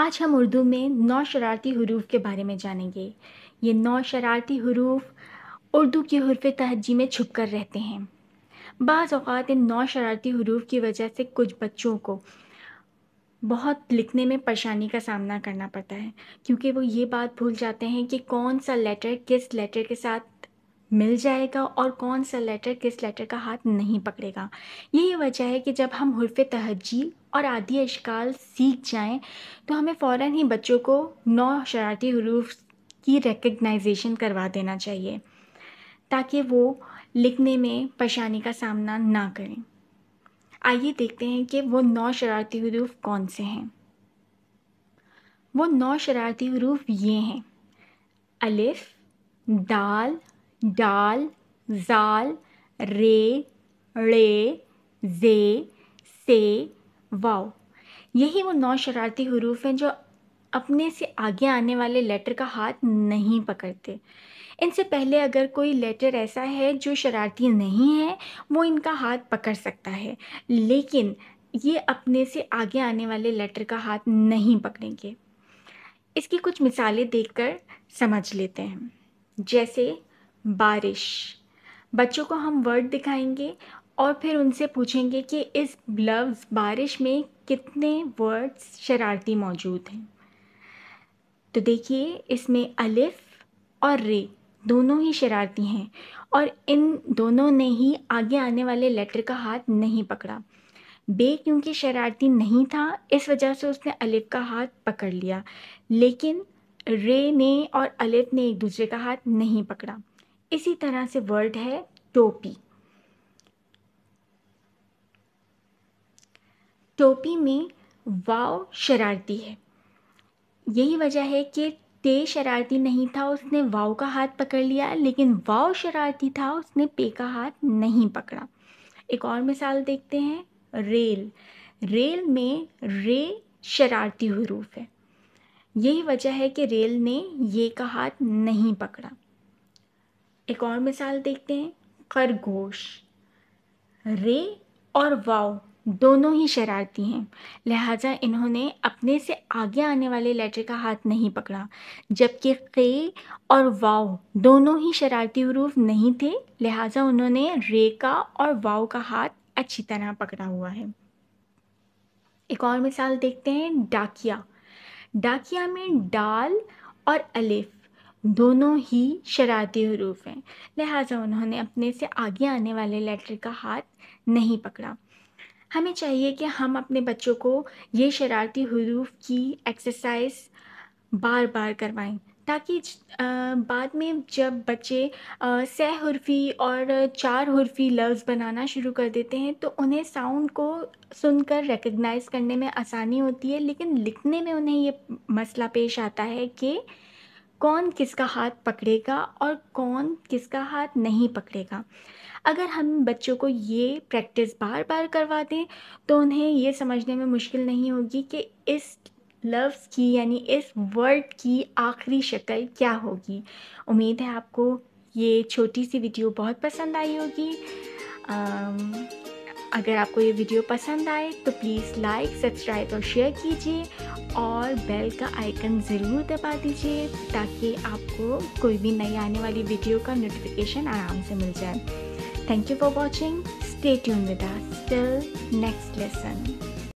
आज हम उर्दू में 9 शरारती हरूफ के बारे में जानेंगे। ये 9 शरारती हरूफ उर्दू की हुर्फ़ तहज्जी में छुप कर रहते हैं। बाज़ औक़ात इन 9 शरारती हरूफ की वजह से कुछ बच्चों को बहुत लिखने में परेशानी का सामना करना पड़ता है, क्योंकि वो ये बात भूल जाते हैं कि कौन सा लेटर किस लेटर के साथ मिल जाएगा और कौन सा लेटर किस लेटर का हाथ नहीं पकड़ेगा। यही वजह है कि जब हम हुर्फ़ तहज्जी और आदि अशकाल सीख जाएं, तो हमें फ़ौरन ही बच्चों को 9 शरारती हरूफ की रिकग्नाइजेशन करवा देना चाहिए, ताकि वो लिखने में परेशानी का सामना ना करें। आइए देखते हैं कि वो 9 शरारती हरूफ कौन से हैं। वो 9 शरारती हरूफ ये हैं: अलिफ, दाल, डाल, ज़ाल, रे, ड़े, ज़े, से, वाव। यही वो 9 शरारती हरूफ हैं जो अपने से आगे आने वाले लेटर का हाथ नहीं पकड़ते। इनसे पहले अगर कोई लेटर ऐसा है जो शरारती नहीं है, वो इनका हाथ पकड़ सकता है, लेकिन ये अपने से आगे आने वाले लेटर का हाथ नहीं पकड़ेंगे। इसकी कुछ मिसालें देखकर समझ लेते हैं। जैसे बारिश। बच्चों को हम वर्ड दिखाएंगे और फिर उनसे पूछेंगे कि इस लफ्ज़ बारिश में कितने वर्ड्स शरारती मौजूद हैं। तो देखिए, इसमें अलिफ और रे दोनों ही शरारती हैं और इन दोनों ने ही आगे आने वाले लेटर का हाथ नहीं पकड़ा। बे क्योंकि शरारती नहीं था, इस वजह से उसने अलिफ का हाथ पकड़ लिया, लेकिन रे ने और अलिफ ने एक दूसरे का हाथ नहीं पकड़ा। इसी तरह से वर्ड है टोपी। टोपी में वाव शरारती है। यही वजह है कि ते शरारती नहीं था, उसने वाव का हाथ पकड़ लिया, लेकिन वाव शरारती था, उसने पे का हाथ नहीं पकड़ा। एक और मिसाल देखते हैं, रेल। रेल में रे शरारती हरूफ है। यही वजह है कि रेल ने ये का हाथ नहीं पकड़ा। एक और मिसाल देखते हैं, खरगोश। रे और वाव दोनों ही शरारती हैं, लिहाजा इन्होंने अपने से आगे आने वाले लेटर का हाथ नहीं पकड़ा, जबकि क़े और वाव दोनों ही शरारती हरूफ नहीं थे, लिहाजा उन्होंने रे का और वाव का हाथ अच्छी तरह पकड़ा हुआ है। एक और मिसाल देखते हैं, डाकिया। डाकिया में डाल और अलिफ दोनों ही शरारती हरूफ हैं, लिहाजा उन्होंने अपने से आगे आने वाले लेटर का हाथ नहीं पकड़ा। हमें चाहिए कि हम अपने बच्चों को ये शरारती हरूफ की एक्सरसाइज बार बार करवाएं, ताकि बाद में जब बच्चे सहरुफी और 4 हुर्फी लफ्ज़ बनाना शुरू कर देते हैं, तो उन्हें साउंड को सुनकर रिकग्नाइज़ करने में आसानी होती है, लेकिन लिखने में उन्हें ये मसला पेश आता है कि कौन किसका हाथ पकड़ेगा और कौन किसका हाथ नहीं पकड़ेगा। अगर हम बच्चों को ये प्रैक्टिस बार बार करवा दें, तो उन्हें ये समझने में मुश्किल नहीं होगी कि इस लफ्ज़ की यानी इस वर्ड की आखिरी शक्ल क्या होगी। उम्मीद है आपको ये छोटी सी वीडियो बहुत पसंद आई होगी। अगर आपको ये वीडियो पसंद आए तो प्लीज़ लाइक, सब्सक्राइब और शेयर कीजिए और बेल का आइकन ज़रूर दबा दीजिए, ताकि आपको कोई भी नई आने वाली वीडियो का नोटिफिकेशन आराम से मिल जाए। Thank you for watching. Stay tuned with us till next lesson.